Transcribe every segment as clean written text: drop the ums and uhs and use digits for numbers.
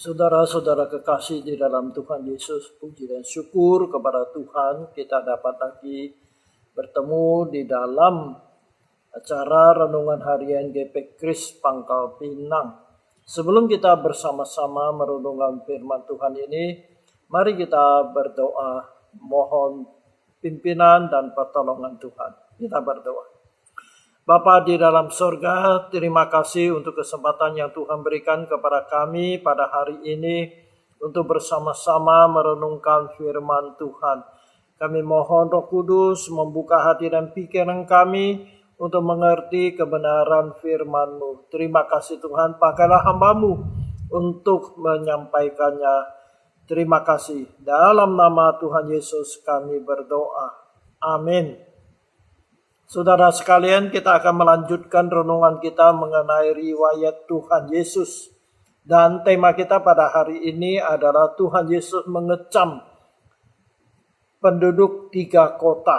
Saudara-saudara kekasih di dalam Tuhan Yesus, puji dan syukur kepada Tuhan kita dapat lagi bertemu di dalam acara Renungan Harian GP Kris Pangkal Pinang. Sebelum kita bersama-sama merenungkan firman Tuhan ini, mari kita berdoa mohon pimpinan dan pertolongan Tuhan. Kita berdoa. Bapa di dalam sorga, terima kasih untuk kesempatan yang Tuhan berikan kepada kami pada hari ini untuk bersama-sama merenungkan firman Tuhan. Kami mohon Roh Kudus membuka hati dan pikiran kami untuk mengerti kebenaran firman-Mu. Terima kasih Tuhan, pakailah hamba-Mu untuk menyampaikannya. Terima kasih. Dalam nama Tuhan Yesus kami berdoa. Amin. Saudara sekalian, kita akan melanjutkan renungan kita mengenai riwayat Tuhan Yesus. Dan tema kita pada hari ini adalah Tuhan Yesus mengecam penduduk 3 kota.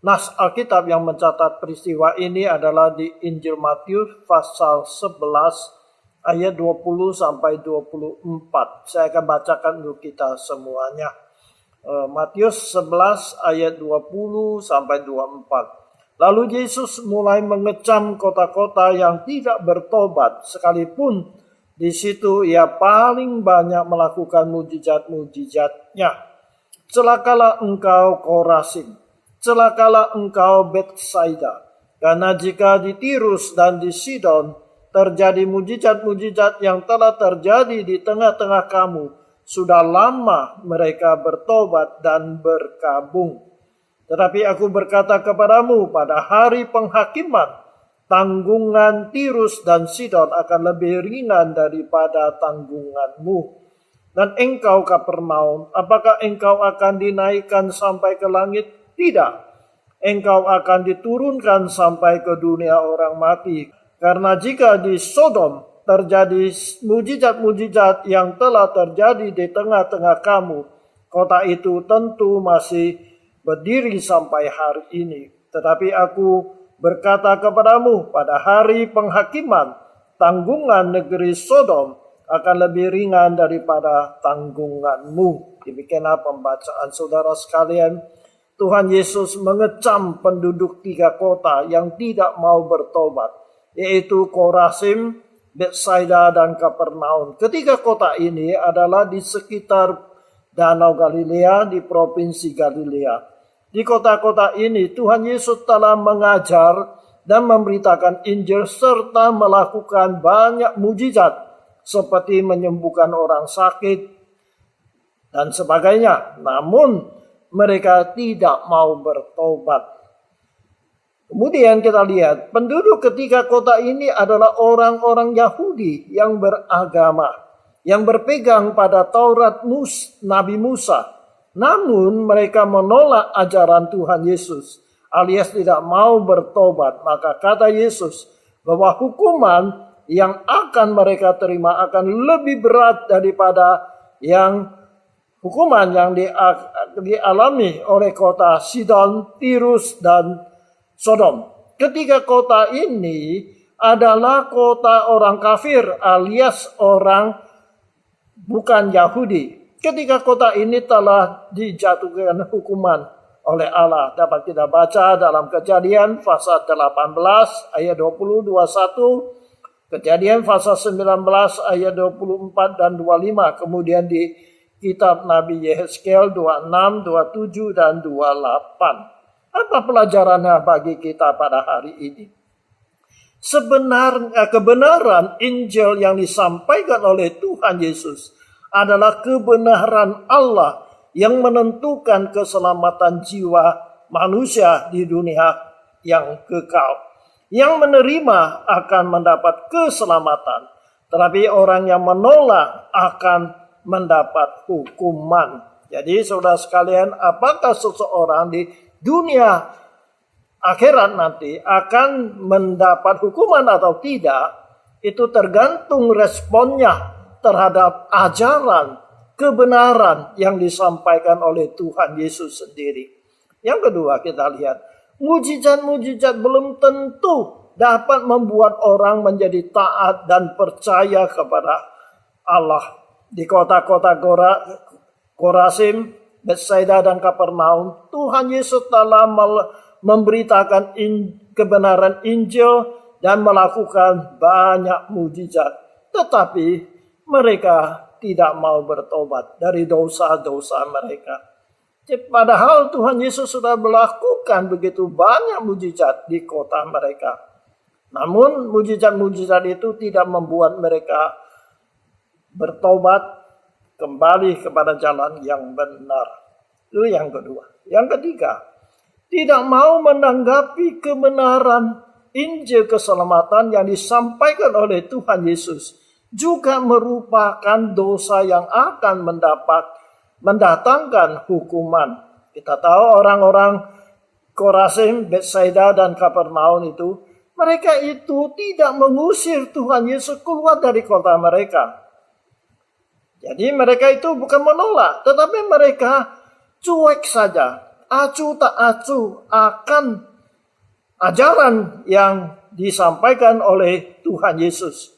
Nas Alkitab yang mencatat peristiwa ini adalah di Injil Matius pasal 11 ayat 20 sampai 24. Saya akan bacakan untuk kita semuanya. Matius 11 ayat 20 sampai 24. Lalu Yesus mulai mengecam kota-kota yang tidak bertobat, sekalipun di situ ia paling banyak melakukan mujizat-mujizatnya. Celakalah engkau Korazim, celakalah engkau Betsaida, karena jika di Tirus dan di Sidon terjadi mujizat-mujizat yang telah terjadi di tengah-tengah kamu, sudah lama mereka bertobat dan berkabung. Tetapi aku berkata kepadamu, pada hari penghakiman, tanggungan Tirus dan Sidon akan lebih ringan daripada tanggunganmu. Dan engkau Kapernaum, apakah engkau akan dinaikkan sampai ke langit? Tidak. Engkau akan diturunkan sampai ke dunia orang mati. Karena jika di Sodom terjadi mujizat-mujizat yang telah terjadi di tengah-tengah kamu, kota itu tentu masih berdiri sampai hari ini. Tetapi aku berkata kepadamu, pada hari penghakiman, tanggungan negeri Sodom akan lebih ringan daripada tanggunganmu. Demikianlah pembacaan saudara sekalian. Tuhan Yesus mengecam penduduk 3 kota yang tidak mau bertobat, yaitu Korazim, Betsaida, dan Kapernaum. Ketiga kota ini adalah di sekitar Danau Galilea di provinsi Galilea. Di kota-kota ini Tuhan Yesus telah mengajar dan memberitakan Injil serta melakukan banyak mujizat seperti menyembuhkan orang sakit dan sebagainya. Namun mereka tidak mau bertobat. Kemudian kita lihat penduduk ketiga kota ini adalah orang-orang Yahudi yang beragama, yang berpegang pada Taurat Nabi Musa. Namun mereka menolak ajaran Tuhan Yesus alias tidak mau bertobat. Maka kata Yesus bahwa hukuman yang akan mereka terima akan lebih berat daripada hukuman yang dialami oleh kota Sidon, Tirus, dan Sodom. Ketiga kota ini adalah kota orang kafir alias orang bukan Yahudi. Ketika kota ini telah dijatuhkan hukuman oleh Allah. Dapat kita baca dalam Kejadian pasal 18 ayat 20-21. Kejadian pasal 19 ayat 24 dan 25. Kemudian di kitab Nabi Yehezkiel 26, 27 dan 28. Apa pelajarannya bagi kita pada hari ini? Sebenarnya kebenaran Injil yang disampaikan oleh Tuhan Yesus adalah kebenaran Allah yang menentukan keselamatan jiwa manusia di dunia yang kekal. Yang menerima akan mendapat keselamatan, tetapi orang yang menolak akan mendapat hukuman. Jadi saudara sekalian, apakah seseorang di dunia akhirat nanti akan mendapat hukuman atau tidak, itu tergantung responnya terhadap ajaran, kebenaran yang disampaikan oleh Tuhan Yesus sendiri. Yang kedua kita lihat, mujizat-mujizat belum tentu dapat membuat orang menjadi taat dan percaya kepada Allah. di kota-kota Korazim, Betsaida dan Kapernaum, Tuhan Yesus telah memberitakan kebenaran Injil dan melakukan banyak mujizat. Tetapi mereka tidak mau bertobat dari dosa-dosa mereka. Padahal Tuhan Yesus sudah melakukan begitu banyak mujizat di kota mereka. Namun mujizat-mujizat itu tidak membuat mereka bertobat kembali kepada jalan yang benar. Itu yang kedua. Yang ketiga, tidak mau menanggapi kebenaran Injil keselamatan yang disampaikan oleh Tuhan Yesus juga merupakan dosa yang akan mendatangkan hukuman. Kita tahu orang-orang Korazim, Betsaida dan Kapernaum itu, mereka itu tidak mengusir Tuhan Yesus keluar dari kota mereka. Jadi mereka itu bukan menolak, tetapi mereka cuek saja, acuh tak acuh akan ajaran yang disampaikan oleh Tuhan Yesus.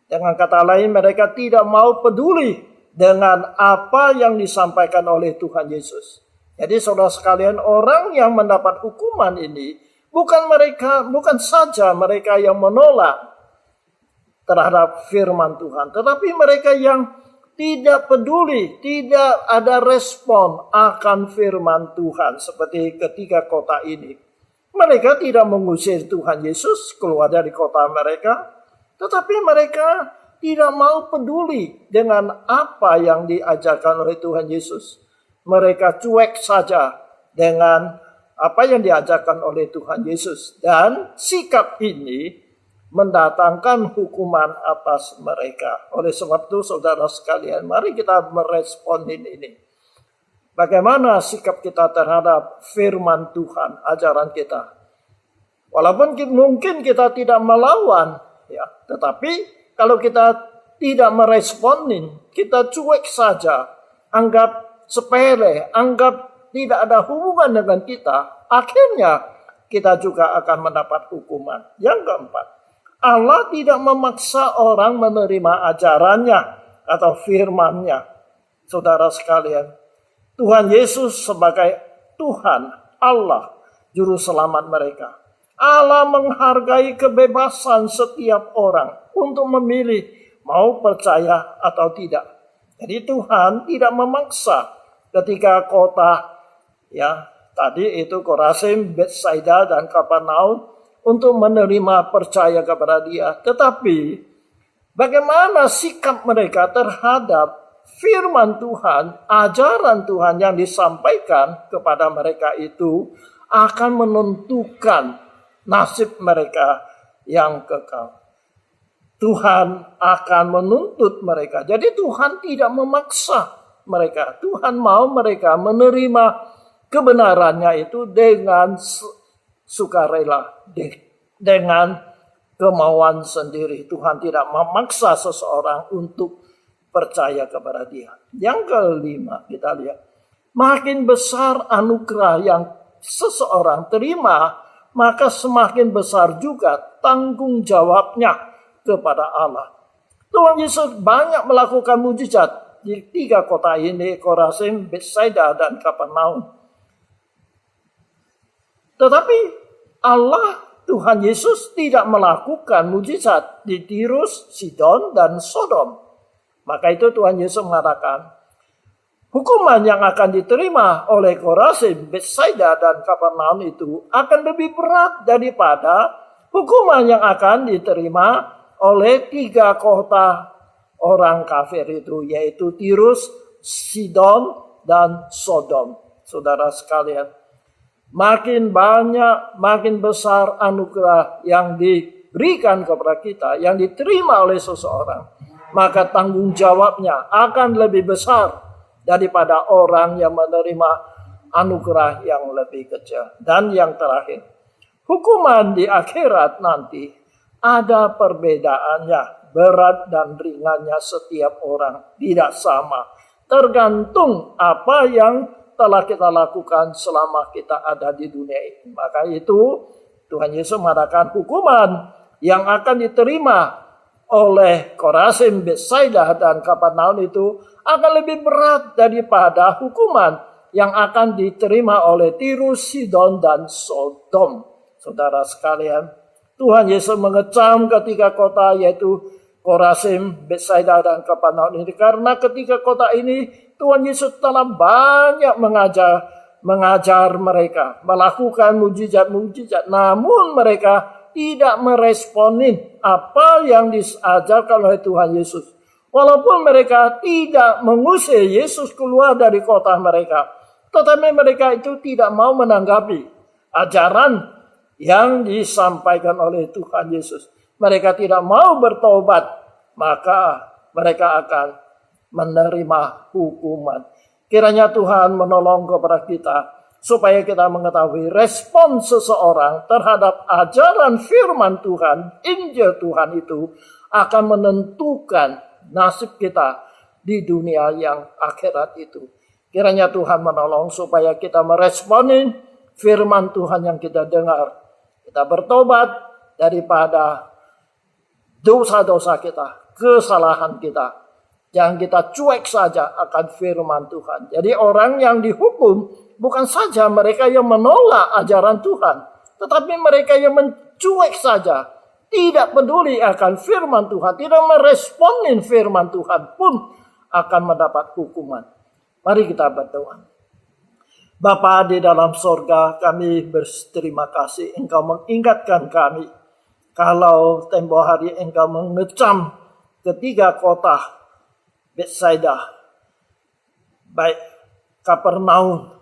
Dengan kata lain, mereka tidak mau peduli dengan apa yang disampaikan oleh Tuhan Yesus. Jadi saudara sekalian, orang yang mendapat hukuman ini bukan saja mereka yang menolak terhadap firman Tuhan, tetapi mereka yang tidak peduli, tidak ada respon akan firman Tuhan seperti ketiga kota ini. Mereka tidak mengusir Tuhan Yesus keluar dari kota mereka, tetapi mereka tidak mau peduli dengan apa yang diajarkan oleh Tuhan Yesus. Mereka cuek saja dengan apa yang diajarkan oleh Tuhan Yesus. Dan sikap ini mendatangkan hukuman atas mereka. Oleh sebab itu saudara sekalian, mari kita merespon ini. Bagaimana sikap kita terhadap firman Tuhan, ajaran kita. Walaupun mungkin kita tidak melawan, ya, tetapi kalau kita tidak meresponin, kita cuek saja, anggap sepele, anggap tidak ada hubungan dengan kita, akhirnya kita juga akan mendapat hukuman. Yang keempat, Allah tidak memaksa orang menerima ajarannya atau firman-Nya. Saudara sekalian, Tuhan Yesus sebagai Tuhan, Allah, Juru Selamat mereka. Allah menghargai kebebasan setiap orang untuk memilih mau percaya atau tidak. Jadi Tuhan tidak memaksa ketika kota, ya tadi itu Korazim, Betsaida dan Kapernaum untuk menerima percaya kepada Dia. Tetapi bagaimana sikap mereka terhadap firman Tuhan, ajaran Tuhan yang disampaikan kepada mereka itu akan menentukan nasib mereka yang kekal. Tuhan akan menuntut mereka. Jadi Tuhan tidak memaksa mereka. Tuhan mau mereka menerima kebenarannya itu dengan sukarela, dengan kemauan sendiri. Tuhan tidak memaksa seseorang untuk percaya kepada Dia. Yang kelima, kita lihat, makin besar anugerah yang seseorang terima, maka semakin besar juga tanggung jawabnya kepada Allah. Tuhan Yesus banyak melakukan mujizat di tiga kota ini, Korazim, Betsaida dan Kapernaum. Tetapi Allah, Tuhan Yesus tidak melakukan mujizat di Tirus, Sidon, dan Sodom. Maka itu Tuhan Yesus mengatakan, hukuman yang akan diterima oleh Korazim, Betsaida, dan Kapernaum itu akan lebih berat daripada hukuman yang akan diterima oleh tiga kota orang kafir itu, yaitu Tirus, Sidon, dan Sodom. Saudara sekalian, makin banyak, makin besar anugerah yang diberikan kepada kita, yang diterima oleh seseorang, maka tanggung jawabnya akan lebih besar daripada orang yang menerima anugerah yang lebih kecil. Dan yang terakhir, hukuman di akhirat nanti ada perbedaannya. Berat dan ringannya setiap orang tidak sama. Tergantung apa yang telah kita lakukan selama kita ada di dunia ini. Maka itu Tuhan Yesus mengatakan hukuman yang akan diterima oleh Korazim, Betsaida, dan Kapernaum itu akan lebih berat daripada hukuman yang akan diterima oleh Tirus, Sidon, dan Sodom. Saudara sekalian, Tuhan Yesus mengecam ketika kota yaitu Korazim, Betsaida, dan Kapernaum ini. Karena ketika kota ini Tuhan Yesus telah banyak mengajar mereka, melakukan mujizat-mujizat. Namun mereka tidak meresponin apa yang diajarkan oleh Tuhan Yesus. Walaupun mereka tidak mengusir Yesus keluar dari kota mereka, tetapi mereka itu tidak mau menanggapi ajaran yang disampaikan oleh Tuhan Yesus. Mereka tidak mau bertobat, maka mereka akan menerima hukuman. Kiranya Tuhan menolong kepada kita supaya kita mengetahui respon seseorang terhadap ajaran firman Tuhan, Injil Tuhan itu akan menentukan nasib kita di dunia yang akhirat itu. Kiranya Tuhan menolong supaya kita meresponi firman Tuhan yang kita dengar. Kita bertobat daripada dosa-dosa kita, kesalahan kita. Jangan kita cuek saja akan firman Tuhan. Jadi orang yang dihukum bukan saja mereka yang menolak ajaran Tuhan, tetapi mereka yang mencuek saja, tidak peduli akan firman Tuhan, tidak meresponin firman Tuhan pun akan mendapat hukuman. Mari kita berdoa. Bapa di dalam sorga, kami berterima kasih Engkau mengingatkan kami kalau tempoh hari Engkau mengecam ketiga kota Betsaida, baik Kapernaum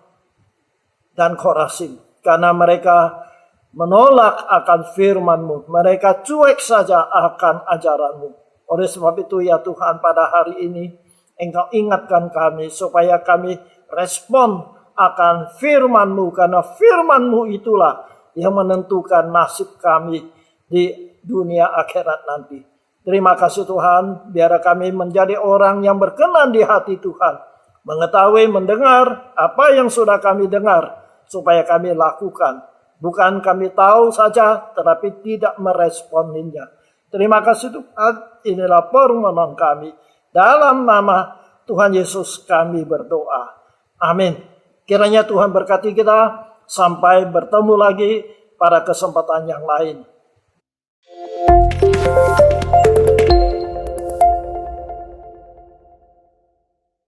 dan Korazim, karena mereka menolak akan firman-Mu, mereka cuek saja akan ajaran-Mu. Oleh sebab itu ya Tuhan, pada hari ini Engkau ingatkan kami supaya kami respon akan firman-Mu, karena firman-Mu itulah yang menentukan nasib kami di dunia akhirat nanti. Terima kasih Tuhan, biar kami menjadi orang yang berkenan di hati Tuhan, mengetahui, mendengar apa yang sudah kami dengar, supaya kami lakukan. Bukan kami tahu saja, tetapi tidak meresponinya. Terima kasih Tuhan, inilah permohonan kami. Dalam nama Tuhan Yesus kami berdoa. Amin. Kiranya Tuhan berkati kita, sampai bertemu lagi pada kesempatan yang lain.